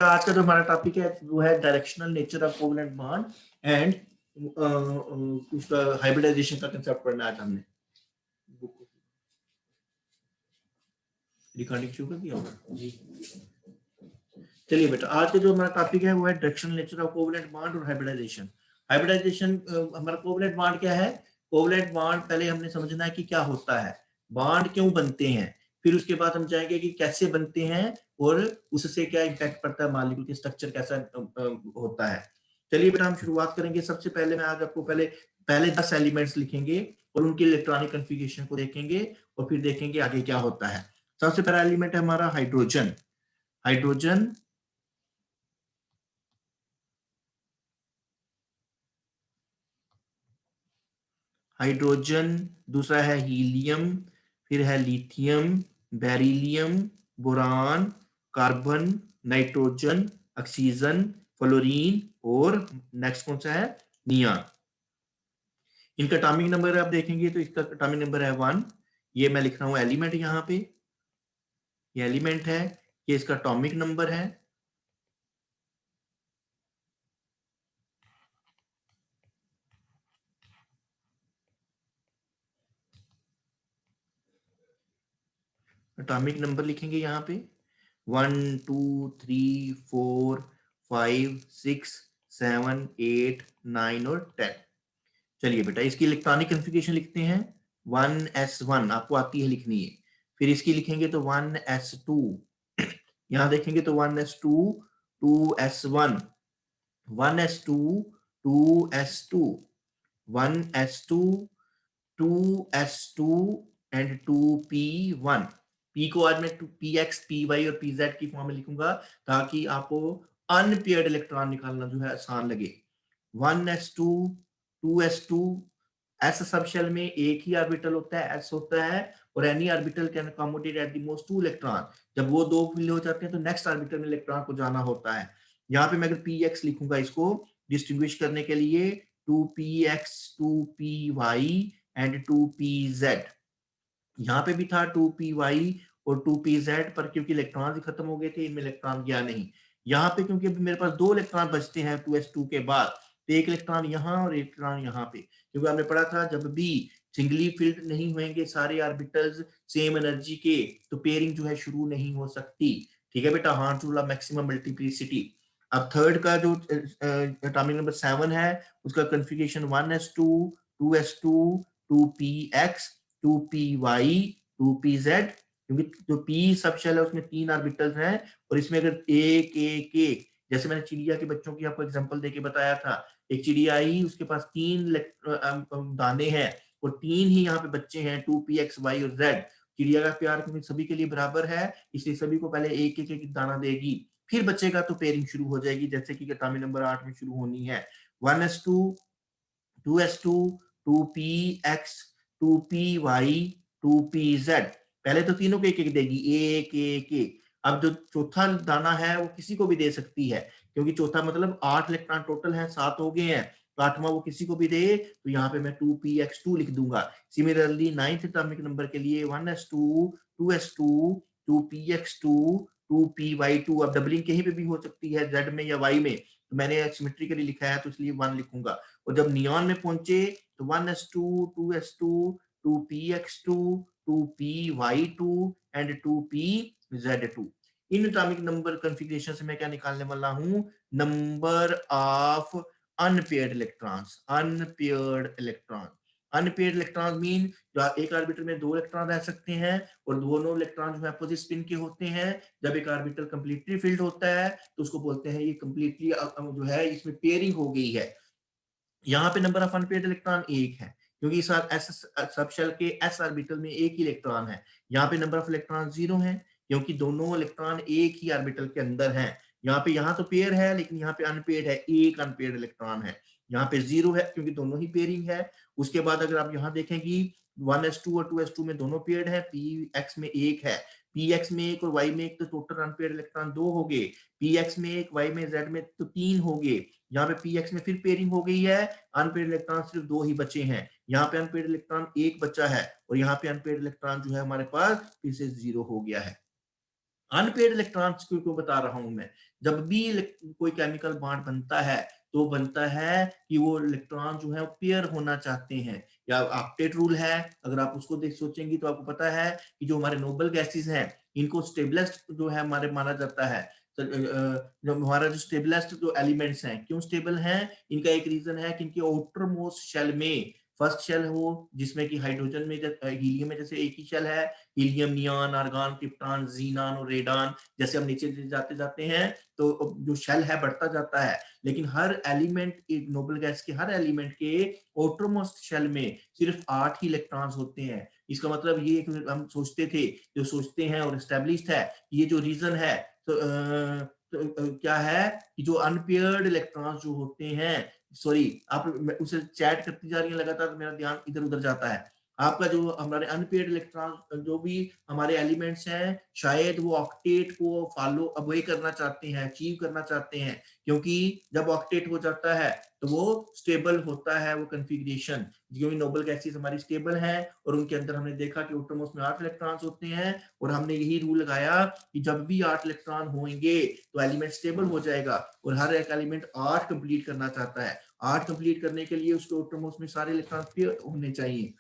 आज का जो हमारा टॉपिक है वो है directional nature of covalent bond and उसका हाइब्रिडाइजेशन का कंसेप्ट पढ़ना आज हमने। रिकॉर्डिंग शुरू कर दिया होगा जी। चलिए बेटा, आज का जो हमारा टॉपिक है वो है directional nature of covalent bond और हाइब्रिडाइजेशन। हाइब्रिडाइजेशन हमारा कोवेलेंट बॉन्ड क्या है? कोवेलेंट बॉन्ड पहले हमने समझना है कि क्या होता है, बॉन्ड क्यों बनते हैं, फिर उसके बाद हम जाएंगे कि कैसे बनते हैं और उससे क्या इम्पैक्ट पड़ता है, मॉलिक्यूल के स्ट्रक्चर कैसा होता है। चलिए बेटा, हम शुरुआत करेंगे। सबसे पहले मैं आज आपको पहले 10 एलिमेंट्स लिखेंगे और उनके इलेक्ट्रॉनिक कन्फिगरेशन को देखेंगे और फिर देखेंगे आगे क्या होता है। सबसे पहला एलिमेंट है हमारा हाइड्रोजन। हाइड्रोजन हाइड्रोजन, दूसरा है हीलियम, फिर है lithium, beryllium, boron, carbon, nitrogen, oxygen, fluorine और नेक्स्ट कौन सा है? नियॉन। इनका एटॉमिक नंबर आप देखेंगे तो इसका एटॉमिक नंबर है 1। ये मैं लिख रहा हूं एलिमेंट, यहाँ पे ये एलिमेंट है, ये इसका एटॉमिक नंबर है। एटॉमिक नंबर लिखेंगे यहाँ पे 1 2 3 4 5 6 7 8 9 और 10। चलिए बेटा, इसकी इलेक्ट्रॉनिक कन्फिगरेशन लिखते हैं। 1s1 आपको आती है लिखनी है, फिर इसकी लिखेंगे तो 1s2। यहाँ देखेंगे तो 1s2 2s1 1s2 2s2 1s2 2s2 and 2p1। p को आज मैं px py और pz की फॉर्म में लिखूंगा ताकि आपको अनपेयर्ड इलेक्ट्रॉन निकालना जो है आसान लगे। 1s2 2s2, s सब शेल में एक ही ऑर्बिटल होता है, s होता है, और any orbital can accommodate at the most 2 electron. जब वो दो फिल हो जाते हैं तो नेक्स्ट ऑर्बिटल में इलेक्ट्रॉन को जाना होता है। यहाँ पे मैं अगर px लिखूंगा इसको डिस्टिंग्विश करने के लिए 2px 2py एंड 2pz। यहाँ पे भी था 2py और 2pz, पर क्योंकि इलेक्ट्रॉन खत्म हो गए थे इनमें इलेक्ट्रॉन गया नहीं। यहाँ पे क्योंकि अभी मेरे पास 2 इलेक्ट्रॉन बचते हैं 2s2 के बाद, तो एक इलेक्ट्रॉन यहाँ और एक इलेक्ट्रॉन यहाँ पे, क्योंकि हमने पढ़ा था जब भी सिंगली फिल्ड नहीं होंगे सारे ऑर्बिटल्स सेम एनर्जी के, तो पेयरिंग जो है शुरू नहीं हो सकती। ठीक है बेटा, horns rule of maximum multiplicity. अब थर्ड का जो एटॉमिक नंबर 7 है उसका configuration 1s2 2s2 2px 2py 2pz, क्योंकि जो p सब शेल है उसमें 3 ऑर्बिटल्स हैं और इसमें अगर एक एक एक, जैसे मैंने चिड़िया के बच्चों की आपको एग्जांपल देके बताया था, एक चिड़िया आई उसके पास 3 दाने हैं और 3 ही यहाँ पे बच्चे हैं 2px y और z। चिड़िया का प्यार क्योंकि सभी के लिए बराबर है इसलिए सभी को पहले एक एक एक दाना देगी, फिर बचेगा तो पेयरिंग शुरू हो जाएगी जैसे कि एटॉमिक नंबर 8 में शुरू होनी है। 1s2 2s2 2px 2py 2pz, पहले तो तीनों को एक एक देगी, एक एक एक। अब जो चौथा दाना है वो किसी को भी दे सकती है, क्योंकि चौथा मतलब 8 इलेक्ट्रॉन टोटल है, 7 हो गए हैं, तो 8वां वो किसी को भी दे, तो यहाँ पे मैं 2px2 लिख दूंगा। सिमिलरली 9th एटॉमिक नंबर के लिए 1s2 2s2 2px2 2py2। अब डबलिंग कहीं पे भी हो सकती है, z में या y में, तो मैंने सिमेट्रिकली लिखा है तो इसलिए 1 लिखूंगा। और जब नियॉन में पहुंचे तो 1s2 2s2 2px2 2py2 and 2pz2। In atomic number configuration से मैं क्या निकालने वाला हूं? Number of unpaired electrons. Unpaired electron, unpaired electron mean जो एक ऑर्बिटल में 2 इलेक्ट्रॉन रह सकते हैं और दोनों इलेक्ट्रॉन जो है अपोजिट स्पिन के होते हैं। जब एक ऑर्बिटल कंप्लीटली फिल्ड होता है तो उसको बोलते हैं ये कंप्लीटली जो है इसमें पेयरिंग हो गई है। यहाँ पे नंबर ऑफ अनपेयर्ड इलेक्ट्रॉन 1 है, क्योंकि इस एस सब शेल के एस ऑर्बिटल में एक ही इलेक्ट्रॉन है। यहाँ पे नंबर ऑफ इलेक्ट्रॉन 0 है, क्योंकि दोनों इलेक्ट्रॉन एक ही ऑर्बिटल के अंदर हैं। यहाँ पे यहाँ तो पेयर है लेकिन यहाँ पे अनपेयर्ड है, एक अनपेयर्ड इलेक्ट्रॉन है। यहाँ पे 0 है क्योंकि दोनों ही पेयरिंग है। उसके बाद अगर आप यहाँ देखेंगी 1s2 और 2s2 में दोनों पेयर्ड है, px में एक है, px में एक और y में एक, तो टोटल अनपेयर्ड इलेक्ट्रॉन 2 हो गए। px में एक, y में z में तो 3 हो गए। यहाँ पे px में फिर पेयरिंग हो गई है, अनपेयर्ड इलेक्ट्रॉन सिर्फ 2 ही बचे हैं। यहाँ पे अनपेयर्ड इलेक्ट्रॉन 1 बचा है और यहाँ पे अनपेयर्ड इलेक्ट्रॉन जो है हमारे पास फिर से 0 हो गया है। अनपेयर्ड इलेक्ट्रॉन्स को बता रहा हूं मैं। जब भी कोई केमिकल बॉन्ड बनता है तो बनता है कि वो इलेक्ट्रॉन जो है वो पेयर होना चाहते हैं, या ऑक्टेट रूल है, अगर आप उसको देख सोचेंगे तो आपको पता है कि जो हमारे नोबल गैसेस हैं इनको स्टेबलेस्ट जो है हमारे माना जाता है। तो, जो हमारा जो स्टेबलेस्ट जो एलिमेंट्स हैं क्यों स्टेबल हैं, इनका एक रीजन है कि इनके आउटर मोस्ट शेल में फर्स्ट शेल हो जिसमें कि हाइड्रोजन में हीलियम में जैसे एक ही शेल है, helium, neon, argon, krypton, xenon और रेडॉन, जैसे हम नीचे जाते जाते हैं तो जो शेल है बढ़ता जाता है, लेकिन हर एलिमेंट नोबल गैस के हर एलिमेंट के आउटरमोस्ट शेल में सिर्फ 8 ही इलेक्ट्रॉन्स होते हैं। इसका मतलब ये हम सोचते थे, जो सोचते हैं और एस्टेब्लिश्ड है, ये जो रीजन है क्या है कि जो अनपेयर्ड इलेक्ट्रॉन्स जो होते हैं, सॉरी आप उसे चैट करती जा रही है लगातार तो मेरा ध्यान इधर उधर जाता है। आपका जो हमारे अनपेयर्ड इलेक्ट्रॉन जो भी हमारे एलिमेंट्स हैं शायद वो ऑक्टेट को फॉलो अवे करना चाहते हैं, अचीव करना चाहते हैं, क्योंकि जब ऑक्टेट हो जाता है तो वो स्टेबल होता है वो कॉन्फ़िगरेशन, क्योंकि नोबल गैसेस हमारी स्टेबल है और उनके अंदर हमने देखा कि आटोमोस में 8 इलेक्ट्रॉन्स होते हैं और हमने यही रूल लगाया कि जब भी 8 इलेक्ट्रॉन होंगे तो एलिमेंट स्टेबल हो जाएगा और हर एक एलिमेंट 8 कंप्लीट करना चाहता है। 8 कंप्लीट करने के लिए उसके आटोमोस में सारे इलेक्ट्रॉन पेयर होने चाहिए।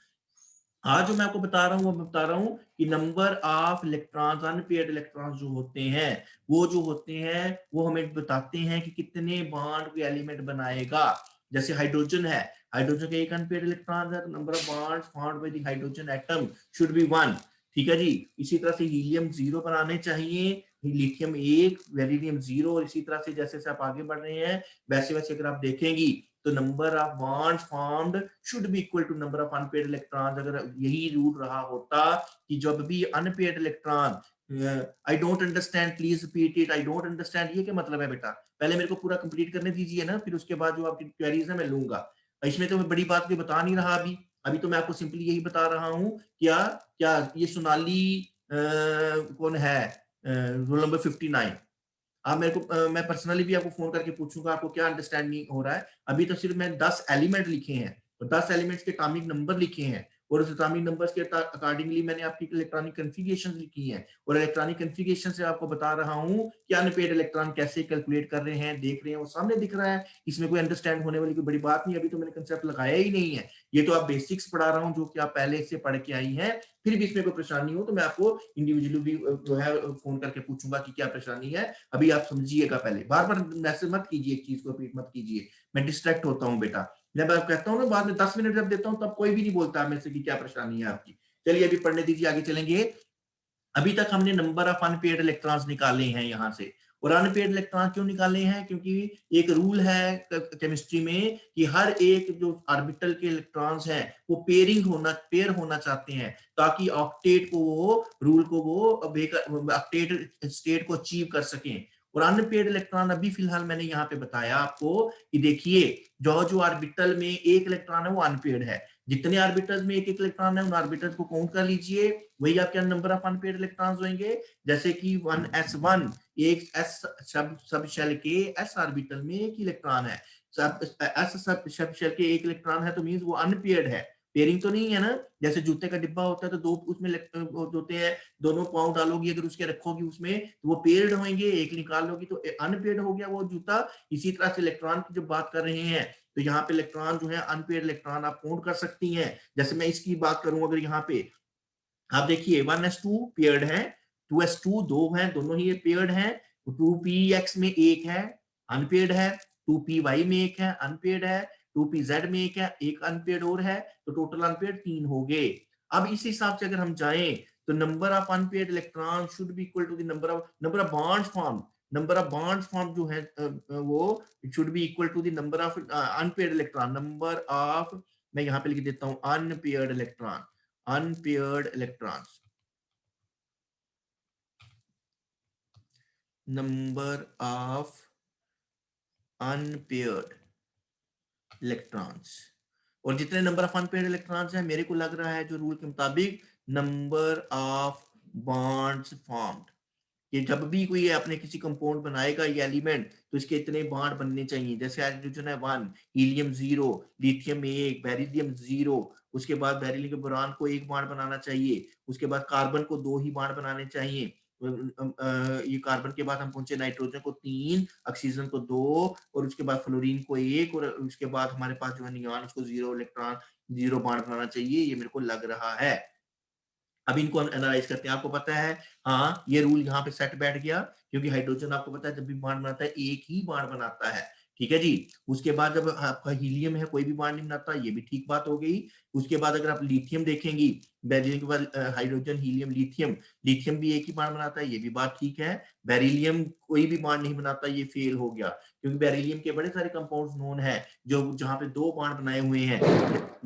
आज जो मैं आपको बता रहा हूँ वो बता रहा हूँ कि number of electrons unpaired electrons जो होते हैं वो जो होते हैं वो हमें बताते हैं कि कितने बॉन्ड कोई एलिमेंट बनाएगा। जैसे हाइड्रोजन है, हाइड्रोजन का एक अनपेयर्ड इलेक्ट्रॉन है तो number of bonds found by the hydrogen atom should be 1। ठीक है जी। इसी तरह से हीलियम 0 बनाने चाहिए, लिथियम 1, बेरिलियम 0, और इसी तरह से जैसे जैसे आप आगे बढ़ रहे हैं वैसे वैसे अगर आप देखेंगी तो number of bonds formed should be equal to number of unpaired electrons. अगर यही रूल रहा होता कि जब भी unpaired electron, I don't understand please repeat it, I don't understand ये क्या मतलब है बेटा, पहले मेरे को पूरा कंप्लीट करने दीजिए ना, फिर उसके बाद जो आपकी क्वेरीज है मैं लूंगा। इसमें तो मैं बड़ी बात कोई बता नहीं रहा अभी, अभी तो मैं आपको सिंपली यही बता रहा हूँ। क्या क्या ये सोनाली कौन है, रोल नंबर 59, आप मेरे को मैं पर्सनली भी आपको फोन करके पूछूंगा आपको क्या अंडरस्टैंडिंग हो रहा है। अभी तो सिर्फ मैं 10 एलिमेंट लिखे हैं और 10 एलिमेंट्स के एटॉमिक नंबर लिखे हैं और उस एटॉमिक नंबर्स के अकॉर्डिंगली मैंने आपकी इलेक्ट्रॉनिक कॉन्फ़िगरेशन लिखी है और इलेक्ट्रॉनिक कॉन्फ़िगरेशन से आपको बता रहा हूँ कि अनपेयर्ड इलेक्ट्रॉन कैसे कैलकुलेट कर रहे हैं, देख रहे हैं, वो सामने दिख रहा है। इसमें कोई अंडरस्टैंड होने वाली कोई बड़ी बात नहीं, अभी तो मैंने कंसेप्ट लगाया ही नहीं है। ये तो आप बेसिक्स पढ़ा रहा हूँ जो कि आप पहले से पढ़ के आई हैं। फिर भी इसमें कोई परेशानी हो तो मैं आपको इंडिविजुअली भी जो है फोन करके पूछूंगा कि क्या परेशानी है। अभी आप समझिएगा, पहले बार बार मैसेज मत कीजिए, एक चीज को रिपीट मत कीजिए, मैं डिस्ट्रैक्ट होता हूँ बेटा। जब मैं कहता हूँ ना बाद में 10 मिनट जब देता हूँ तब कोई भी नहीं बोलता मेरे से कि क्या परेशानी है आपकी। चलिए अभी पढ़ने दीजिए, आगे चलेंगे। अभी तक हमने नंबर ऑफ अनपेयर्ड इलेक्ट्रॉन्स निकाले हैं यहाँ से। और अनपेयर्ड इलेक्ट्रॉन क्यों निकाले हैं, क्योंकि एक रूल है केमिस्ट्री में कि हर एक जो ऑर्बिटल के इलेक्ट्रॉन्स हैं वो पेयर होना चाहते हैं ताकि ऑक्टेट को वो रूल को वो ऑक्टेट स्टेट को अचीव कर सकें। और अनपेयर्ड इलेक्ट्रॉन अभी फिलहाल मैंने यहाँ पे बताया आपको कि देखिए जो जो ऑर्बिटल में एक इलेक्ट्रॉन है वो अनपेयर्ड है, जितने ऑर्बिटल्स में एक एक इलेक्ट्रॉन है उन ऑर्बिटल्स को काउंट कर लीजिए, वही आपके नंबर ऑफ अनपेयर्ड इलेक्ट्रॉन्स होंगे। जैसे कि 1s1 एक एस सब शेल के एस ऑर्बिटल में एक इलेक्ट्रॉन है, सब एस सब शेल के एक इलेक्ट्रॉन है तो मींस वो अनपेयर्ड है, पेयरिंग तो नहीं है ना। जैसे जूते का डिब्बा होता है तो दो उसमें होते हैं, दोनों पाँव डालोगी अगर उसके रखोगी उसमें तो वो पेयर्ड होंगे, एक निकाल लोगी तो अनपेयर्ड हो गया वो जूता। इसी तरह से इलेक्ट्रॉन की जब बात कर रहे हैं तो यहाँ पे इलेक्ट्रॉन जो है अनपेयर्ड इलेक्ट्रॉन आप काउंट कर सकती हैं। जैसे मैं इसकी बात करूं अगर यहाँ पे आप देखिए 1s2 पेयर्ड है, 2s2 दो हैं, दोनों ही पेयर्ड हैं, 2px में एक है अनपेयर्ड है, 2py में एक है अनपेयर्ड है, 2pz में एक अनपेयर्ड और है, तो टोटल अनपेयर्ड 3 हो गए। अब इस हिसाब से अगर हम जाएं तो number of unpaired electron should be equal to the number of bonds form, number of bonds form जो है वो should be equal to the number of unpaired electron, number of, मैं यहाँ पे लिख देता हूँ unpaired electron, unpaired electrons, number of unpaired electrons, और जितने नंबर ऑफ अनपेयर्ड इलेक्ट्रॉन्स हैं मेरे को लग रहा है जो रूल के मुताबिक नंबर ऑफ बॉन्ड्स फॉर्म्ड, कि जब भी कोई अपने किसी कंपाउंड बनाएगा ये एलिमेंट तो इसके इतने बॉन्ड बनने चाहिए। जैसे हाइड्रोजन है 1, हीलियम 0, लिथियम 1, बेरिलियम 0, उसके बाद बेरिलियम के बोरान को एक बॉन्ड बनाना चाहिए, उसके बाद कार्बन को 2 ही बॉन्ड बनाने चाहिए, ये कार्बन के बाद हम पहुंचे नाइट्रोजन को 3, ऑक्सीजन को 2 और उसके बाद फ्लोरीन को 1 और उसके बाद हमारे पास जो है नियॉन उसको 0 इलेक्ट्रॉन 0 बॉन्ड बनाना चाहिए, ये मेरे को लग रहा है। अब इनको हम एनालाइज करते हैं। आपको पता है हाँ ये रूल यहाँ पे सेट बैठ गया, क्योंकि हाइड्रोजन आपको पता है जब भी बॉन्ड बनाता है एक ही बॉन्ड बनाता है, ठीक है जी। उसके बाद जब आपका हीलियम है कोई भी बॉन्ड नहीं बनाता, ये भी ठीक बात हो गई। उसके बाद अगर आप लिथियम देखेंगी, बेरिलियम के बाद हाइड्रोजन हीलियम लिथियम, लिथियम भी एक ही बॉन्ड बनाता है, ये भी बात ठीक है। बेरिलियम कोई भी बॉन्ड नहीं बनाता, ये फेल हो गया, क्योंकि बेरिलियम के बड़े सारे कंपाउंड्स नोन है जो जहां पे 2 बॉन्ड बनाए हुए हैं।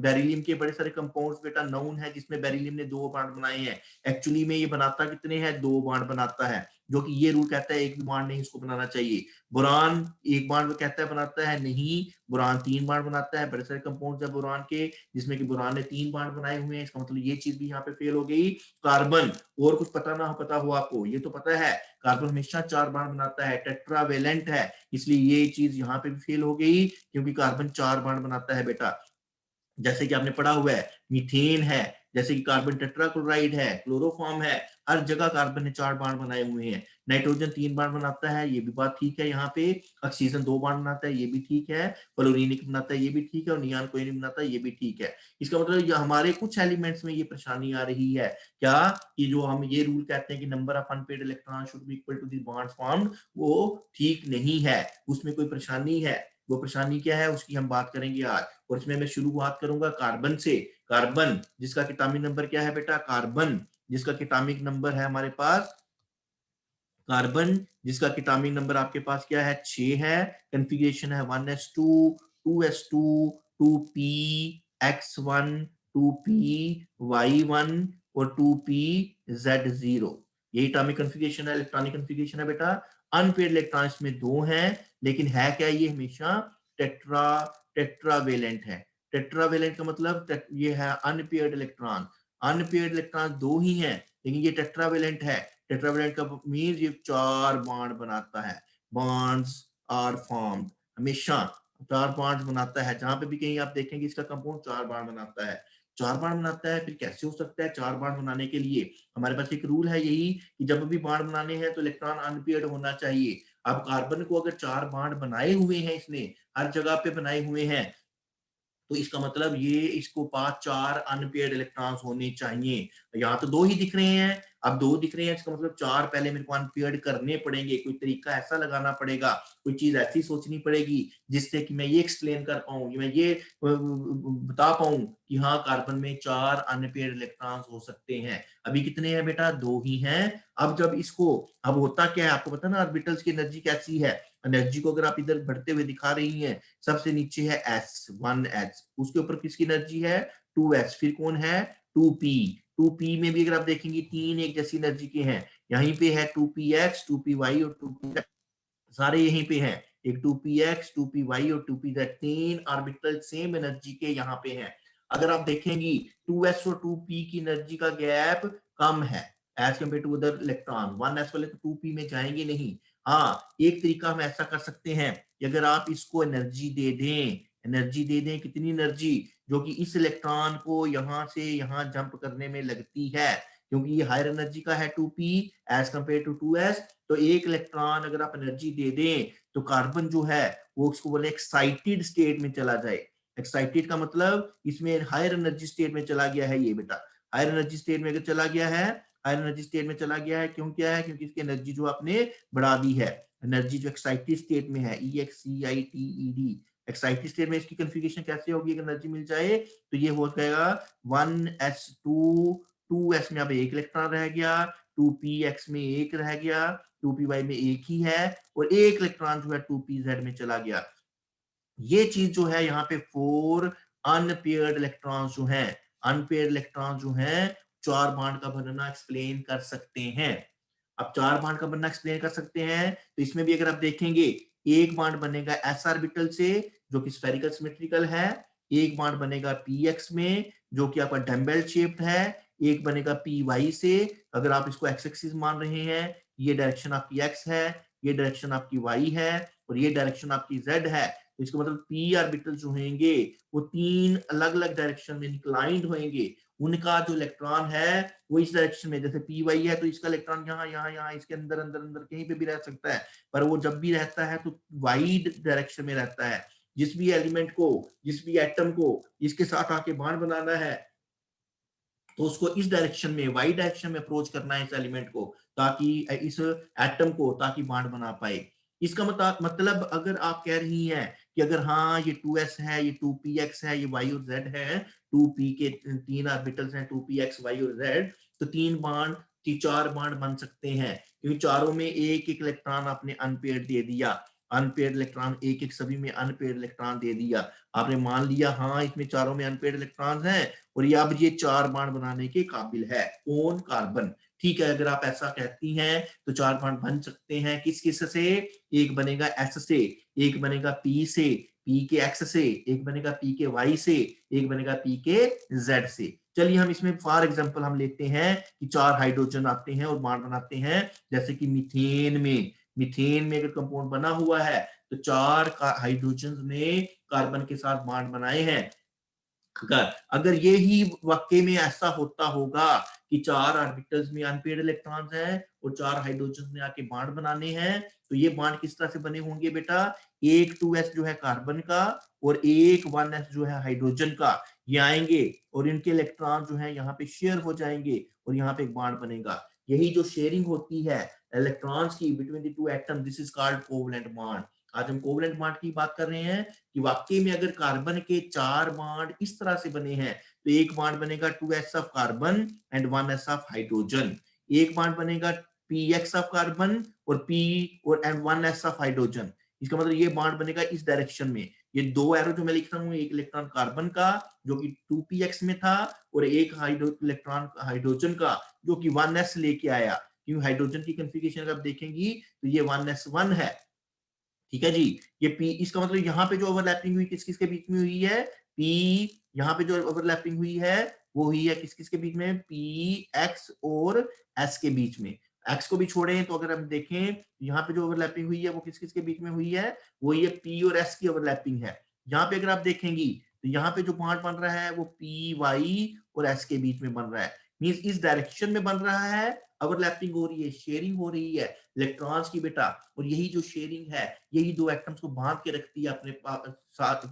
बेरिलियम के बड़े सारे कंपाउंड्स बेटा नोन है जिसमें बेरिलियम ने 2 बॉन्ड बनाए हैं। एक्चुअली में ये बनाता कितने हैं, 2 बॉन्ड बनाता है, जो कि ये रूल कहता है एक भी बॉन्ड नहीं इसको बनाना चाहिए। बोरान एक बॉन्ड कहता है बनाता है, नहीं, बोरान 3 बॉन्ड बनाता है। बड़े सारे कंपाउंड्स है बोरान के जिसमें कि बोरान ने 3 बॉन्ड बनाए हुए हैं, इसका मतलब ये चीज भी यहाँ पे फेल हो गई। कार्बन, और कुछ पता ना पता हो आपको, ये तो पता है कार्बन हमेशा 4 बॉन्ड बनाता है, टेट्रावेलेंट है, इसलिए ये चीज यहाँ पे भी फेल हो गई, क्योंकि कार्बन 4 बॉन्ड बनाता है बेटा। जैसे कि आपने पढ़ा हुआ है मीथेन है, जैसे कि कार्बन टेट्राक्लोराइड है, क्लोरोफॉर्म है, हर जगह कार्बन ने 4 बॉन्ड बनाए हुए हैं। नाइट्रोजन 3 बॉन्ड बनाता है, ये भी बात ठीक है यहाँ पे। ऑक्सीजन 2 बॉन्ड बनाता है, ये भी ठीक है। फ्लोरीन बनाता है, ये भी ठीक है। और नियॉन कोई नहीं बनाता, ये भी ठीक है। इसका मतलब हमारे कुछ एलिमेंट्स में ये परेशानी आ रही है क्या, कि जो हम ये रूल कहते हैं कि number of unpaired electron should be equal to the bonds formed, वो ठीक नहीं है, उसमें कोई परेशानी है। वो परेशानी क्या है उसकी हम बात करेंगे आज। और इसमें मैं शुरुआत करूंगा कार्बन से। कार्बन जिसका एटॉमिक नंबर क्या है बेटा, कार्बन जिसका एटॉमिक नंबर है हमारे पास, कार्बन जिसका एटॉमिक नंबर आपके पास क्या है, 6 है। कॉन्फ़िगरेशन है 1s2 2s2 2px1 2py1 और 2pz0। ये एटॉमिक कॉन्फ़िगरेशन है, इलेक्ट्रॉनिक कॉन्फ़िगरेशन है बेटा। अनपेयर्ड इलेक्ट्रॉन इसमें 2 हैं, लेकिन है क्या, ये हमेशा टेट्रा टेट्रावेलेंट है। टेट्रावेलेंट का मतलब ये है अनपेयर्ड इलेक्ट्रॉन। अनपेयर्ड इलेक्ट्रॉन 2 ही हैं, लेकिन ये टेट्रावेलेंट है। टेट्रावेलेंट का मीन्स ये 4 बॉन्ड बनाता है। बॉन्ड्स आर फॉर्म्ड, हमेशा 4 बॉन्ड्स बनाता है। जहां पे भी कहीं आप देखेंगे इसका कंपाउंड 4 बॉन्ड बनाता है। 4 बॉन्ड बनाता है, फिर कैसे हो सकता है 4 बॉन्ड बनाने के लिए हमारे पास एक रूल है यही, कि जब भी बॉन्ड बनाने हैं तो इलेक्ट्रॉन अनपेयर्ड होना चाहिए। अब कार्बन को अगर 4 बॉन्ड बनाए हुए हैं, इसने हर जगह पे बनाए हुए हैं, तो इसका मतलब ये इसको पास 4 अनपेयर्ड इलेक्ट्रॉन्स होने चाहिए। यहाँ तो 2 ही दिख रहे हैं, अब 2 दिख रहे हैं, इसका मतलब 4 पहले मेरे को अनपेयर्ड करने पड़ेंगे। कोई तरीका ऐसा लगाना पड़ेगा, कोई चीज ऐसी सोचनी पड़ेगी जिससे कि मैं ये एक्सप्लेन कर पाऊं, मैं ये बता पाऊं कि हाँ कार्बन में 4 अनपेयर्ड इलेक्ट्रॉन्स हो सकते हैं। अभी कितने हैं बेटा, 2 ही हैं। अब जब इसको, अब होता क्या है आपको पता ना ऑर्बिटल्स की एनर्जी कैसी है। एनर्जी को अगर आप इधर बढ़ते हुए दिखा रही हैं, सबसे नीचे है एस 1h, उसके ऊपर किसकी एनर्जी है 2s, फिर कौन है 2p। 2p में भी अगर आप देखेंगे 3 एक जैसी एनर्जी के हैं। यहीं पे है 2px 2py और 2p, सारे यहीं पे हैं। एक 2px 2py और 2pz, 3 ऑर्बिटल सेम एनर्जी के यहाँ पे हैं। अगर आप देखेंगी 2s और 2p की एनर्जी का गैप कम है as compare to other electron. 1s वाले तो 2p में जाएंगे नहीं। हाँ एक तरीका हम ऐसा कर सकते हैं कि अगर आप इसको एनर्जी दे दें, एनर्जी दे दें, कितनी एनर्जी, जो कि इस इलेक्ट्रॉन को यहां से यहां जंप करने में लगती है, क्योंकि ये हायर एनर्जी का है 2p as compare to 2s। तो एक इलेक्ट्रॉन अगर आप एनर्जी दे दें तो कार्बन जो है वो उसको बोले एक्साइटेड स्टेट में चला जाए। एक्साइटेड का मतलब इसमें हायर एनर्जी स्टेट में चला गया है ये बेटा। हायर एनर्जी स्टेट में अगर चला गया है, हायर एनर्जी स्टेट में चला गया है, क्यों क्या है, क्योंकि इसकी एनर्जी जो आपने बढ़ा दी है। एनर्जी जो एक्साइटेड स्टेट में है EXCITED, एक्साइटेड स्टेट में इसकी कॉन्फ़िगरेशन कैसे होगी, अगर एनर्जी मिल जाए तो ये हो जाएगा 1s2 2s में अब एक इलेक्ट्रॉन रह गया, 2px में एक रह गया, 2py में एक ही है, और एक इलेक्ट्रॉन जो है 2pz में चला गया। ये चीज जो है यहाँ पे 4 अनपेयर्ड इलेक्ट्रॉन्स जो हैं, अनपेयर्ड इलेक्ट्रॉन जो हैं 4 बॉन्ड का बनना एक्सप्लेन कर सकते हैं। अब 4 बॉन्ड का बनना एक्सप्लेन कर सकते हैं, तो इसमें भी अगर आप देखेंगे एक बॉन्ड बनेगा s ऑर्बिटल से जो कि स्फेरिकल सिमेट्रिकल है, एक बॉन्ड बनेगा px में जो कि आपका डम्बेल शेप्ड है, एक बनेगा py से, अगर आप इसको x एक्सिस मान रहे हैं, ये डायरेक्शन आपकी x है, ये डायरेक्शन आपकी y है, और ये डायरेक्शन आपकी z है। तो इसका मतलब p ऑर्बिटल जो होंगे वो 3 अलग अलग डायरेक्शन में इंक्लाइंड होंगे, उनका जो इलेक्ट्रॉन है वो इस डायरेक्शन में, जैसे पी वाई है तो इसका इलेक्ट्रॉन यहाँ यहाँ यहाँ इसके अंदर अंदर अंदर कहीं पे भी रह सकता है, पर वो जब भी रहता है तो वाइड डायरेक्शन में रहता है। जिस भी एलिमेंट को, जिस भी एटम को इसके साथ आके बॉन्ड बनाना है तो उसको इस डायरेक्शन में, वाई डायरेक्शन में अप्रोच करना है इस एलिमेंट को, ताकि इस एटम को, ताकि बॉन्ड बना पाए। इसका मतलब अगर आप कह रही हैं कि अगर हाँ ये 2s है, ये 2px है, ये y और z है, 2p के 3 ऑर्बिटल्स हैं, 2px y और z, तो 3 बॉन्ड की 4 बॉन्ड बन सकते हैं, क्योंकि चारों में एक एक इलेक्ट्रॉन आपने अनपेयर्ड दे दिया, अनपेयर्ड इलेक्ट्रॉन एक एक सभी में अनपेयर्ड इलेक्ट्रॉन दे दिया। आपने मान लिया हाँ इसमें चारों में अनपेयर्ड इलेक्ट्रॉन्स हैं और ये अब ये 4 बॉन्ड बनाने के काबिल है, कौन? कार्बन। ठीक है, अगर आप ऐसा कहती हैं तो 4 बॉन्ड बन सकते हैं, किस किस से? एक बनेगा एस से, एक बनेगा पी से, पी के एक्स से, एक बनेगा पी के वाई से, एक बनेगा पी के जेड से। चलिए हम इसमें फॉर एग्जांपल हम लेते हैं कि 4 हाइड्रोजन आते हैं और बॉन्ड बनाते हैं, जैसे कि मीथेन में अगर कंपाउंड बना हुआ है तो 4 हाइड्रोजन ने कार्बन के साथ बॉन्ड बनाए हैं। अगर ये ही वाकई में ऐसा होता होगा कि 4 ऑर्बिटल्स में अनपेयर्ड इलेक्ट्रॉन्स हैं और 4 हाइड्रोजन ने आके बॉन्ड बनाने हैं, तो ये बॉन्ड किस तरह से बने होंगे बेटा? एक 2s जो है कार्बन का और एक 1s जो है हाइड्रोजन का, ये आएंगे और इनके इलेक्ट्रॉन जो है यहाँ पे शेयर हो जाएंगे और यहाँ पे एक बॉन्ड बनेगा। यही जो शेयरिंग होती है इलेक्ट्रॉन्स की between the two atom, this is called covalent bond. आज हम कोवलेंट बॉन्ड की बात कर रहे हैं कि वाकई में अगर कार्बन के 4 बॉन्ड इस तरह से बने हैं तो एक बॉन्ड बनेगा 2s of carbon and 1s of hydrogen, एक बॉन्ड बनेगा px ऑफ कार्बन और p और एंड 1s ऑफ हाइड्रोजन। इसका मतलब ये बॉन्ड बनेगा इस डायरेक्शन में। ये 2 एरो जो मैं लिख रहा हूँ, एक इलेक्ट्रॉन कार्बन का जो कि 2px में था और एक इलेक्ट्रॉन हाइड्रोजन का जो कि 1s लेके आया, क्योंकि हाइड्रोजन की कॉन्फ़िगरेशन अगर आप देखेंगी तो ये 1s1 है। ठीक है जी, ये पी, इसका मतलब यहाँ पे जो ओवरलैपिंग हुई किस किस के बीच में हुई है? पी, यहाँ पे जो ओवरलैपिंग हुई है वो हुई है किस किस के बीच में? पी एक्स और एस के बीच में। एक्स को भी छोड़े तो अगर हम देखें यहाँ पे जो ओवरलैपिंग हुई है वो किस किस के बीच में हुई है? वो ये पी और एस की ओवरलैपिंग है। यहाँ पे अगर आप देखेंगी तो यहाँ पे जो बॉन्ड बन रहा है वो पी वाई और एस के बीच में बन रहा है, मींस इस डायरेक्शन में बन रहा है, ओवरलैपिंग हो रही है, शेयरिंग हो रही है इलेक्ट्रॉन्स की बेटा। और यही जो शेयरिंग है यही दो एटम्स को बांध के रखती है अपने साथ,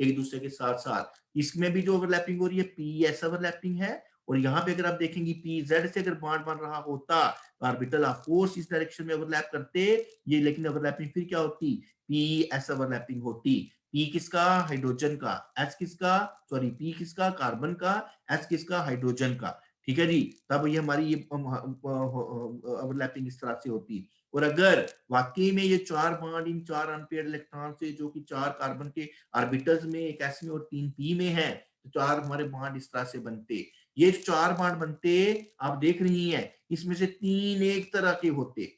एक दूसरे के साथ साथ। इसमें भी जो ओवरलैपिंग हो रही है पी एस ओवरलैपिंग है, और यहाँ पे अगर आप देखेंगे पी जेड से अगर बॉन्ड बन रहा होता तो ऑर्बिटल ऑफ कोर्स इस डायरेक्शन में ओवरलैप करते ये, लेकिन ओवरलैपिंग फिर क्या होती? पी एस ओवरलैपिंग होती। पी किसका? हाइड्रोजन का। एस किसका? सॉरी, पी किसका? कार्बन का। एस किसका? हाइड्रोजन का। ठीक है जी, तब ये हमारी ये ओवरलैपिंग इस तरह से होती। और अगर वाकई में ये 4 बॉन्ड इन 4 अनपेयर्ड इलेक्ट्रॉन से जो कि 4 कार्बन के ऑर्बिटल्स में, एक एस में और 3 पी में है, तो 4 हमारे बॉन्ड इस तरह से बनते। ये 4 बॉन्ड बनते, आप देख रही हैं इसमें से 3 एक तरह के होते,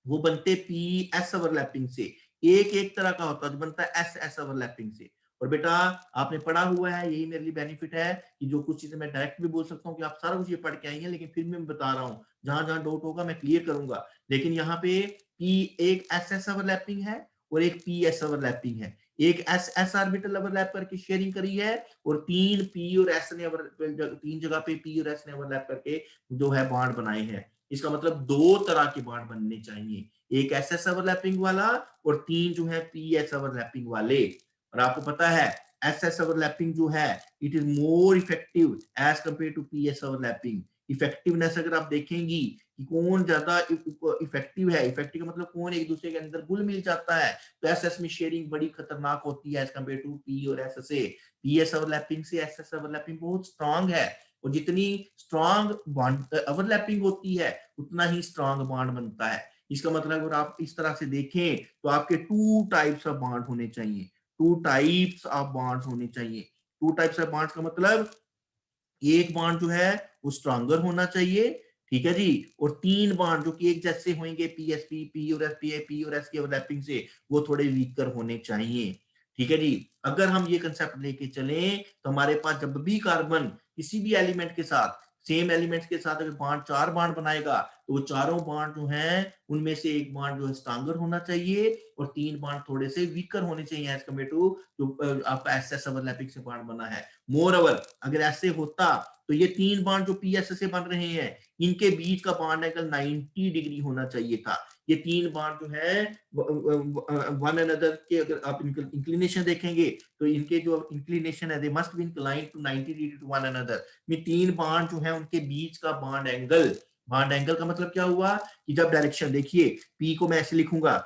वो बनते पी एस ओवरलैपिंग से। एक एक तरह का होता है जो बनता है एस एस ओवरलैपिंग से। और बेटा आपने पढ़ा हुआ है, यही मेरे लिए बेनिफिट है कि जो कुछ चीजें मैं डायरेक्ट भी बोल सकता हूँ कि आप सारा कुछ ये पढ़ के आई हैं, लेकिन फिर मैं बता रहा हूँ जहां जहां डाउट होगा मैं क्लियर करूंगा। लेकिन यहाँ पे पी, एक एस एस ओवरलैपिंग है और एक पी एस ओवरलैपिंग है। एक एस एस ऑर्बिटल ओवरलैप करके शेयरिंग करी है और 3 पी और एस ने 3 जगह पे पी और एस ने ओवरलैप करके जो है बॉन्ड बनाए हैं। इसका मतलब 2 तरह के बॉन्ड बनने चाहिए, एक एस एस ओवरलैपिंग वाला और 3 जो है पी एस ओवरलैपिंग वाले। और आपको पता है एस एस ओवरलैपिंग जो है it is more effective as compare to P S overlapping. Effectiveness अगर आप देखेंगी कि कौन ज्यादा इफेक्टिव है, इफेक्टिव का मतलब कौन एक दूसरे के अंदर घुल मिल जाता है, तो एस एस में शेयरिंग बड़ी खतरनाक होती है एज कंपेयर टू पी और एस से। पी एस ओवरलैपिंग से एस एस ओवरलैपिंग बहुत स्ट्रांग है, और जितनी स्ट्रांग बॉन्ड ओवरलैपिंग होती है उतना ही स्ट्रांग बॉन्ड बनता है। इसका मतलब अगर आप इस तरह से देखें तो आपके 2 टाइप्स ऑफ बॉन्ड होने चाहिए, 2 टाइप्स ऑफ बॉन्ड्स होने चाहिए। 2 टाइप्स ऑफ बॉन्ड्स का मतलब एक बॉन्ड जो है वो स्ट्रांगर होना चाहिए, ठीक है जी, और 3 बॉन्ड जो कि एक जैसे होंगे पीएसपी, पी और एस, पी और एस की ओवरलैपिंग से, वो थोड़े वीकर होने चाहिए। ठीक है जी, अगर हम ये कंसेप्ट लेके चलें तो हमारे पास जब भी कार्बन किसी भी एलिमेंट के साथ, सेम एलिमेंट्स के साथ अगर बॉन्ड 4 बॉन्ड बनाएगा तो वो चारों बॉन्ड जो हैं उनमें से एक बॉन्ड जो है स्ट्रांगर होना चाहिए और 3 बॉन्ड थोड़े से वीकर होने चाहिए एज कम्पेयर टू जो आपका एसएस ओवरलैपिंग से बॉन्ड बना है। मोर ओवर अगर ऐसे होता तो ये 3 बॉन्ड जो पीएस से बन रहे हैं इनके बीच का बॉन्ड एंगल 90 डिग्री होना चाहिए था। ये 3 बॉन्ड जो है वन अनदर के अगर आप इंक्लिनेशन देखेंगे तो इनके जो इंक्लिनेशन है they must be inclined to 90 degree to one another. में 3 बॉन्ड जो है उनके बीच का बॉन्ड एंगल का मतलब क्या हुआ कि जब डायरेक्शन देखिए पी को मैं ऐसे लिखूंगा,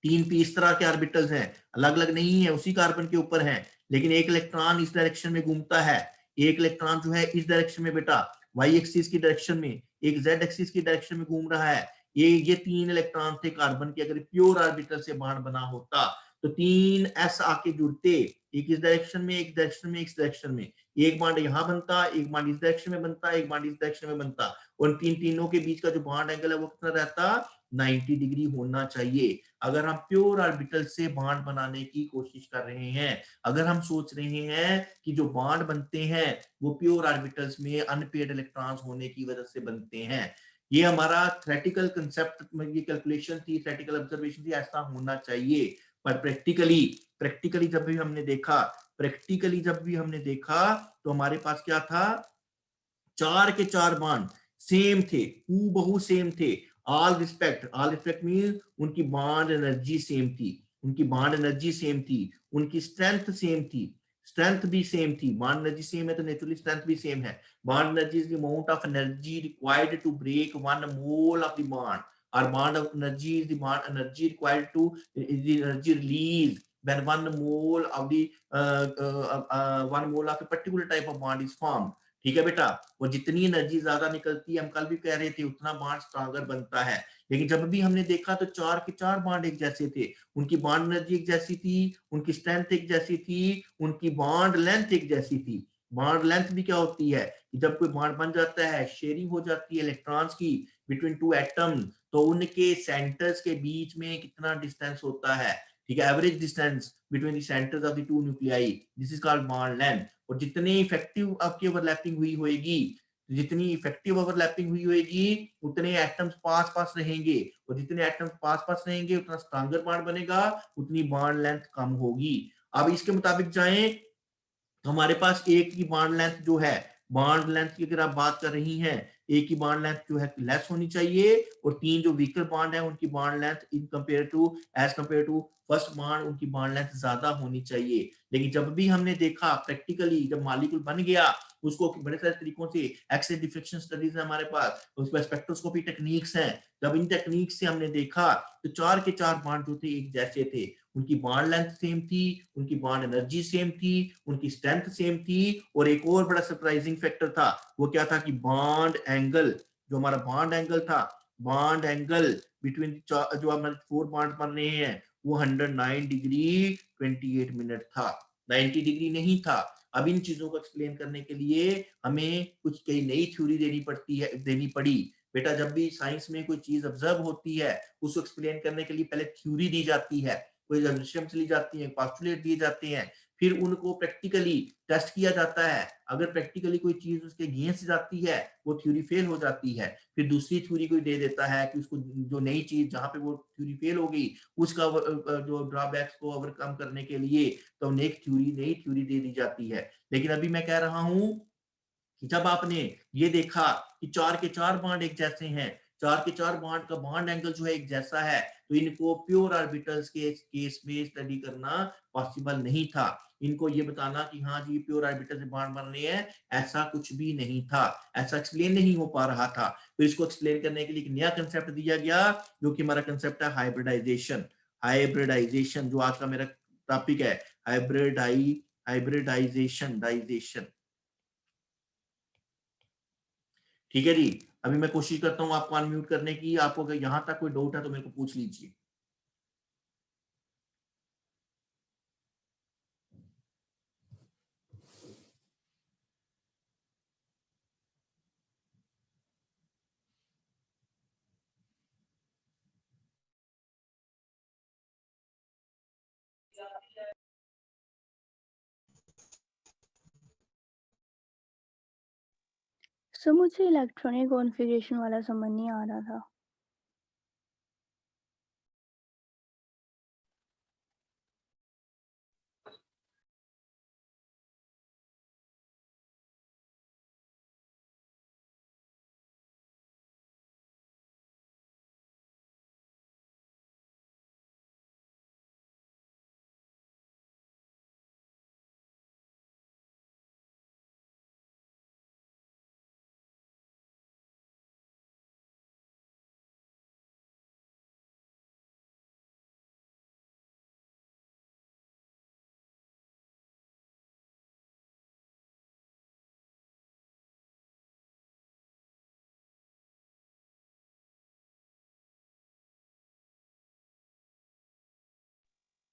3 पी इस तरह के ऑर्बिटल्स हैं, अलग अलग नहीं है, उसी कार्बन के ऊपर हैं, लेकिन एक इलेक्ट्रॉन इस डायरेक्शन में घूमता है, एक इलेक्ट्रॉन जो है इस डायरेक्शन में बेटा वाई एक्सिस की डायरेक्शन में, एक जेड एक्सिस की डायरेक्शन में घूम रहा है। ये 3 इलेक्ट्रॉन थे कार्बन के, अगर प्योर ऑर्बिटल से बॉन्ड बना होता तो 3 एस आके जुड़ते, एक इस डायरेक्शन में, एक डायरेक्शन में, एक डायरेक्शन में, एक बॉन्ड यहां बनता, एक बॉन्ड इस डायरेक्शन में बनता, एक बॉन्ड इस डायरेक्शन में बनता, और तीनों के बीच का जो बॉन्ड एंगल है वो कितना रहता, 90 डिग्री होना चाहिए। अगर हम प्योर ऑर्बिटल से बॉन्ड बनाने की कोशिश कर रहे हैं, अगर हम सोच रहे हैं कि जो बॉन्ड बनते हैं वो प्योर ऑर्बिटल्स में अनपेयर्ड इलेक्ट्रॉन्स होने की वजह से बनते हैं, ये हमारा थ्योरेटिकल कंसेप्ट, ये कैलकुलेशन थी, थ्योरेटिकल ऑब्जर्वेशन थी, ऐसा होना चाहिए। पर प्रैक्टिकली जब भी हमने देखा तो हमारे पास क्या था, 4 के 4 बॉन्ड सेम थे, हूबहू सेम थे। ऑल रिस्पेक्ट मीन उनकी बॉन्ड एनर्जी सेम थी, उनकी स्ट्रेंथ सेम थी, स्ट्रेंथ भी सेम थी। बॉन्ड एनर्जी सेम है तो नेचुरली स्ट्रेंथ भी सेम है। Bond energy is the amount of energy required to break 1 mole of the bond, और bond of energy is the bond energy required to energy release when 1 mole of the 1 mole of a particular type of bond is formed। ठीक है बेटा, वो जितनी energy ज्यादा निकलती है, हम कल भी कह रहे थे, उतना बॉन्ड स्ट्रॉन्गर बनता है। लेकिन जब भी हमने देखा तो 4 के 4 बॉन्ड एक जैसे थे, उनकी बॉन्ड एनर्जी एक जैसी थी, उनकी स्ट्रेंथ एक जैसी थी, उनकी बॉन्ड लेंथ एक जैसी थी। बॉन्ड लेंथ भी क्या होती है कि जब कोई बॉन्ड बन जाता है, शेयरिंग हो जाती है इलेक्ट्रॉन्स की बिटवीन 2 एटम, तो उनके सेंटर्स के बीच में कितना डिस्टेंस होता है, ठीक है, average distance between the centres of the 2 nuclei, this is called bond length. और जितनी इफेक्टिव आपकी ओवरलैपिंग हुई होगी, उतने एटम्स पास पास रहेंगे, और जितने एटम्स पास पास रहेंगे उतना स्ट्रॉन्गर बॉन्ड बनेगा, उतनी बॉन्ड लेंथ कम होगी। अब इसके मुताबिक जाएं तो हमारे पास एक की बॉन्ड लेंथ जो है, बॉन्ड लेंथ की अगर आप बात कर रही हैं, एक की बॉन्ड लेंथ जो है लेस होनी चाहिए, और 3 जो वीकर बॉन्ड है उनकी bond length in compare to as compare to first bond, उनकी बॉन्ड लेंथ ज्यादा होनी चाहिए। लेकिन जब भी हमने देखा प्रैक्टिकली, जब मॉलिक्यूल बन गया, उसको बड़े सारे तरीकों से, एक्स रे डिफ्रेक्शन स्टडीज है हमारे पास, उसमें स्पेक्ट्रोस्कोपी टेक्निक्स हैं, जब इन टेक्निक से हमने देखा तो 4 के 4 बॉन्ड जो थे एक जैसे थे, उनकी बॉन्ड लेंथ सेम थी, उनकी बॉन्ड एनर्जी सेम थी, उनकी स्ट्रेंथ सेम थी, और एक और बड़ा सरप्राइजिंग फैक्टर था, वो क्या था कि बॉन्ड एंगल, जो हमारा बॉन्ड एंगल था, बॉन्ड एंगल बिटवीन जो हमारे 4 बॉन्ड बन रहे हैं वो 109 डिग्री 28 मिनट था, 90 डिग्री नहीं था। अब इन चीजों को एक्सप्लेन करने के लिए हमें कुछ कई नई थ्योरी देनी पड़ी। बेटा जब भी साइंस में कोई चीज ऑब्जर्व होती है, उसको एक्सप्लेन करने के लिए पहले थ्योरी दी जाती है, कोई एजम्पशंस ली जाती है, पोस्टुलेट दिए जाते हैं, फिर उनको प्रैक्टिकली टेस्ट किया जाता है। अगर प्रैक्टिकली कोई चीज उसके अगेंस्ट जाती है, वो थ्योरी फेल हो जाती है, फिर दूसरी थ्योरी कोई दे देता है कि उसको जो नई चीज जहां पे वो थ्योरी फेल हो गई उसका जो ड्रॉबैक्स को ओवरकम करने के लिए तो नई थ्योरी दे दी जाती है। लेकिन अभी मैं कह रहा हूं कि जब आपने ये देखा कि 4 के 4 बॉन्ड एक जैसे हैं, 4 के 4 बॉन्ड का बॉन्ड एंगल जो है एक जैसा है, तो इनको प्योर ऑर्बिटल्स के केस में स्टडी करना पॉसिबल नहीं था। इनको ये बताना कि हाँ जी प्योर ऑर्बिटल से बॉन्ड बन रहे हैं, ऐसा कुछ भी नहीं था, ऐसा एक्सप्लेन नहीं हो पा रहा था। तो इसको एक्सप्लेन करने के लिए एक नया कंसेप्ट दिया गया, जो कि हमारा कंसेप्ट है हाइब्रिडाइजेशन, जो आज का मेरा टॉपिक है, हाइब्रिडाइजेशन। ठीक है जी, अभी मैं कोशिश करता हूँ आपको अनम्यूट करने की, आपको अगर यहां तक कोई डाउट है तो मेरे को पूछ लीजिए। सर मुझे इलेक्ट्रॉनिक कॉन्फ़िगरेशन वाला समझ नहीं आ रहा था।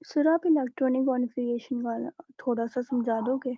सर आप इलेक्ट्रॉनिक कॉन्फ़िगरेशन वाला थोड़ा-सा समझा दोगे?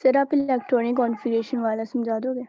सर आप इलेक्ट्रॉनिक कॉन्फ़िगरेशन वाला समझा दोगे?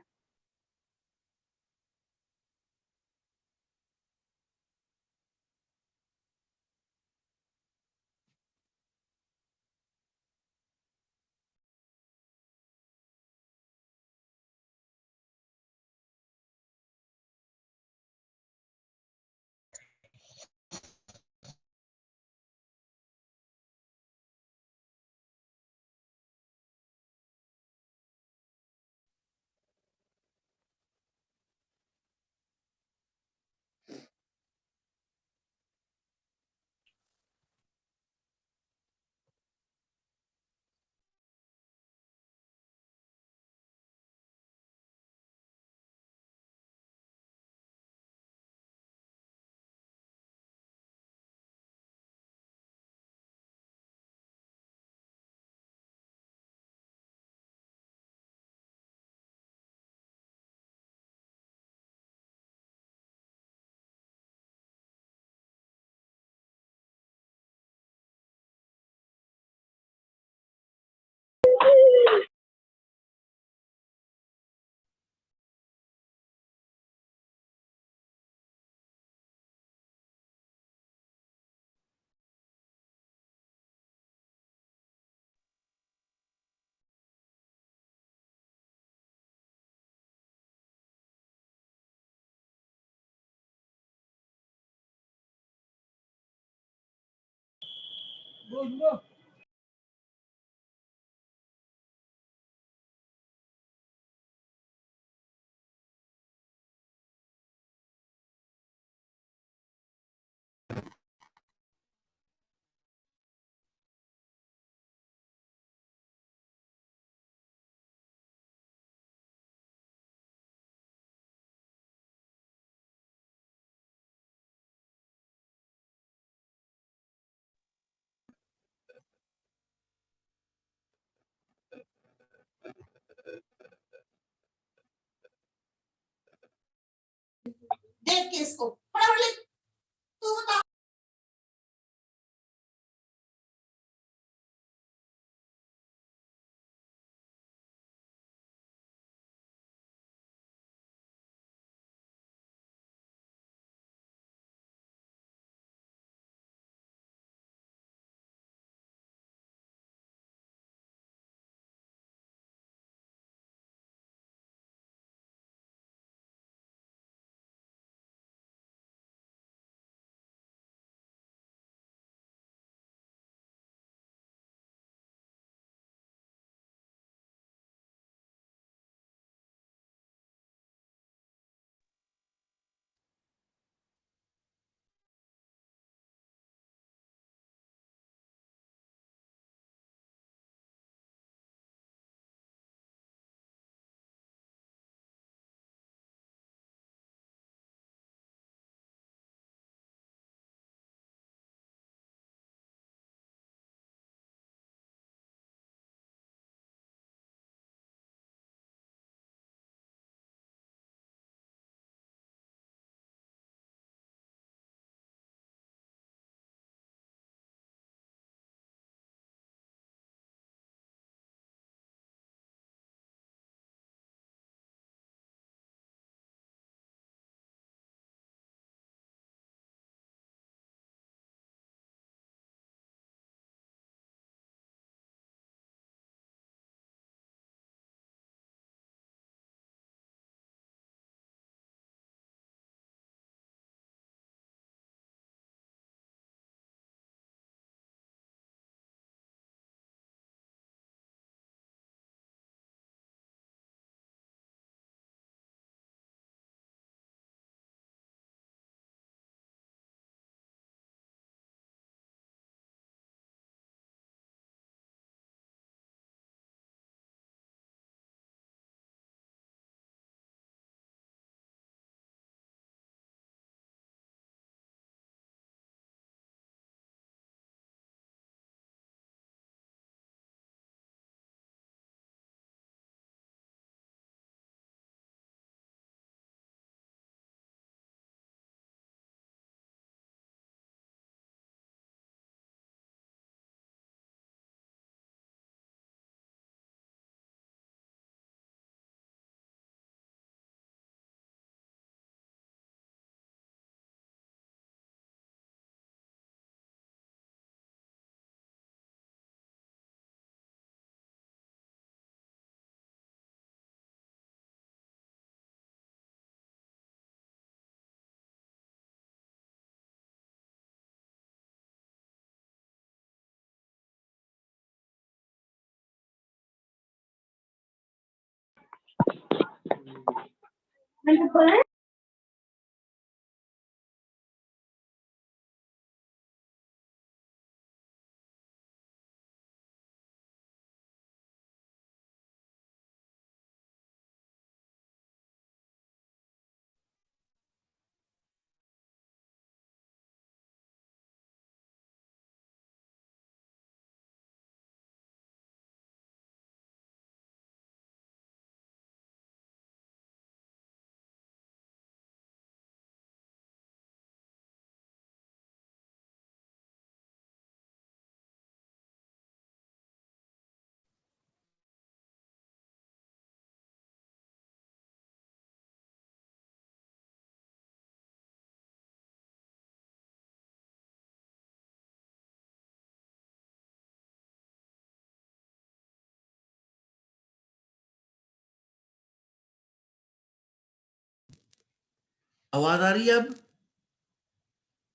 आवाज आ रही है?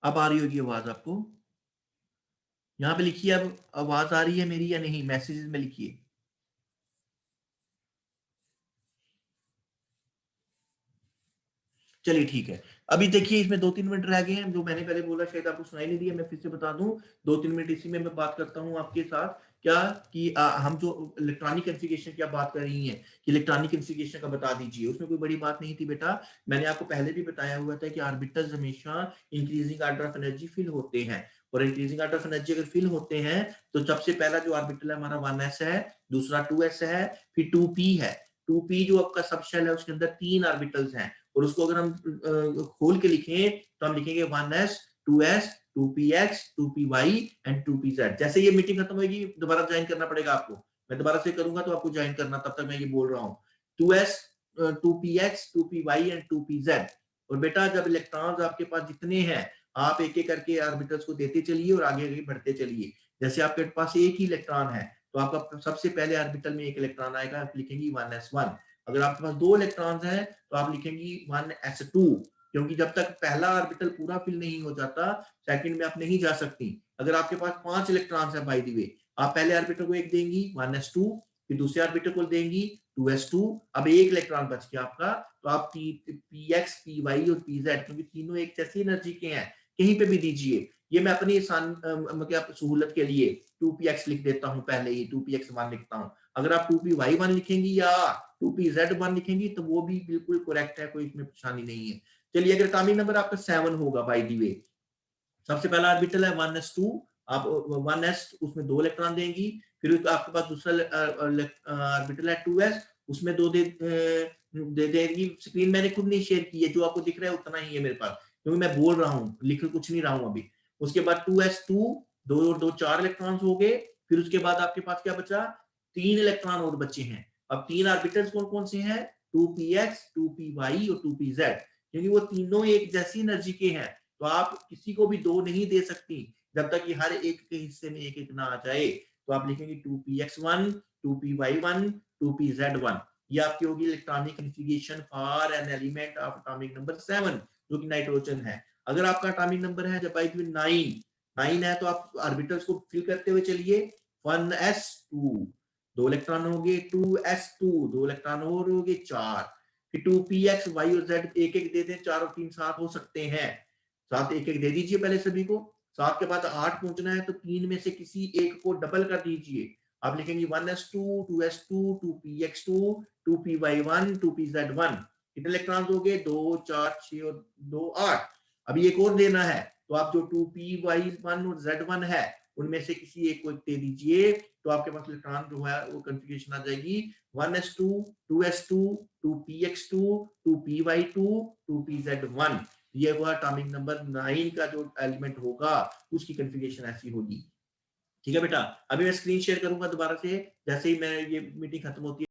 अब आ रही होगी आवाज आपको। यहाँ पे लिखिए अब आवाज आ रही है मेरी या नहीं, मैसेजेस में लिखिए। चलिए ठीक है। अभी देखिए इसमें 2-3 मिनट रह गए हैं, जो मैंने पहले बोला शायद आपको सुनाई नहीं दिया, मैं फिर से बता दूं। 2-3 मिनट इसी में मैं बात करता हूं आपके साथ। क्या कि हम जो इलेक्ट्रॉनिक कॉन्फ़िगरेशन की आप बात कर रही हैं कि इलेक्ट्रॉनिक कॉन्फ़िगरेशन का बता दीजिए, उसमें कोई बड़ी बात नहीं थी बेटा। मैंने आपको पहले भी बताया हुआ था कि आर्बिटल्स हमेशा increasing order of energy fill होते हैं, और इंक्रीजिंग ऑर्डर ऑफ एनर्जी अगर फिल होते हैं तो सबसे पहला जो आर्बिटल है हमारा 1s है, दूसरा 2s है, फिर 2p है। 2p जो आपका सब शेल है उसके अंदर 3 ऑर्बिटल्स हैं, और उसको अगर हम खोल के लिखें तो हम लिखेंगे 1s 2s 2px 2py and 2pz। जैसे ये मीटिंग खत्म होगी दोबारा ज्वाइन करना पड़ेगा आपको, मैं दोबारा से करूंगा तो आपको ज्वाइन करना, तब तक मैं ये बोल रहा हूँ 2s 2px 2py and 2pz। और बेटा जब इलेक्ट्रॉन्स आपके पास जितने हैं आप एक एक करके ऑर्बिटल्स को देते चलिए और आगे आगे बढ़ते चलिए। जैसे आपके पास एक ही इलेक्ट्रॉन है तो आपका सबसे पहले ऑर्बिटल में एक इलेक्ट्रॉन आएगा, आप लिखेंगे 1s1। अगर आपके पास 2 इलेक्ट्रॉन्स हैं तो आप लिखेंगी 1s2, क्योंकि जब तक पहला ऑर्बिटल पूरा फिल नहीं हो जाता सेकंड में आप नहीं जा सकती। अगर आपके पास 5 इलेक्ट्रॉन्स है बाय द वे, आप पहले ऑर्बिटल को एक देंगी 1s2, फिर दूसरे ऑर्बिटल को देंगी 2s2, अब एक इलेक्ट्रॉन बच गया आपका, तो आप px py और pz, क्योंकि तीनों एक जैसी एनर्जी के हैं, कहीं पे भी दीजिए। ये मैं अपनी मतलब सहूलत के लिए 2px लिख देता हूं, पहले ही 2px1 लिखता हूं। अगर आप 2py1 लिखेंगी या 2pz1 लिखेंगी तो वो भी बिल्कुल करेक्ट है, कोई इसमें परेशानी नहीं है। चलिए अगर एटॉमिक नंबर आपका 7 होगा बाय द वे, सबसे पहला ऑर्बिटल है 1s2, आप 1s उसमें 2 इलेक्ट्रॉन देंगी, फिर आपके पास दूसरा ऑर्बिटल है 2s, उसमें 2 दे देगी। स्क्रीन मैंने खुद नहीं शेयर की है, जो आपको दिख रहा है उतना ही है मेरे पास, क्योंकि मैं बोल रहा हूँ, लिख कुछ नहीं रहा हूँ अभी। उसके बाद 2s2, 2 और 2 4 इलेक्ट्रॉन हो गए। फिर उसके बाद आपके पास क्या बचा, 3 इलेक्ट्रॉन और बचे हैं। अब 3 ऑर्बिटल्स कौन कौन से हैं, 2px 2py और 2pz, क्योंकि वो तीनों एक जैसी एनर्जी के हैं, तो आप किसी को भी 2 नहीं दे सकती जब तक कि हर एक के हिस्से में एक एक ना आ जाए। तो आप लिखेंगे 2px1 2py1 2pz1। ये आपकी होगी electronic configuration for an element of atomic number 7, जो कि नाइट्रोजन है। अगर आपका एटॉमिक नंबर है जब 9 है तो आप ऑर्बिटल्स को फिल करते हुए चलिए। 1s2 2 इलेक्ट्रॉन हो गए, 2s2 2 इलेक्ट्रॉन और हो गए 4, फिर 2px y और z एक एक दे दें, 4 और 3 7 हो सकते हैं, 7 एक एक दे दीजिए पहले सभी को। 7 के बाद 8 पहुंचना है तो 3 में से किसी एक को डबल कर दीजिए, आप लिखेंगे 1s2 2s2 2px2 2py1 2pz1। कितने इलेक्ट्रॉन हो गए, 2 4 6 और 2 8। अभी एक और देना है, तो आप जो 2py1 और z1 है उनमें से किसी एक को दे दीजिए, तो आपके पास इलेक्ट्रॉन जो है वो कॉन्फ़िगरेशन आ जाएगी 1s2 2s2 2px2 2py2 2pz1। ये हुआ एटॉमिक नंबर 9 का जो एलिमेंट होगा उसकी कॉन्फ़िगरेशन ऐसी होगी। ठीक है बेटा, अभी मैं स्क्रीन शेयर करूंगा दोबारा से, जैसे ही मैं ये मीटिंग खत्म होती है।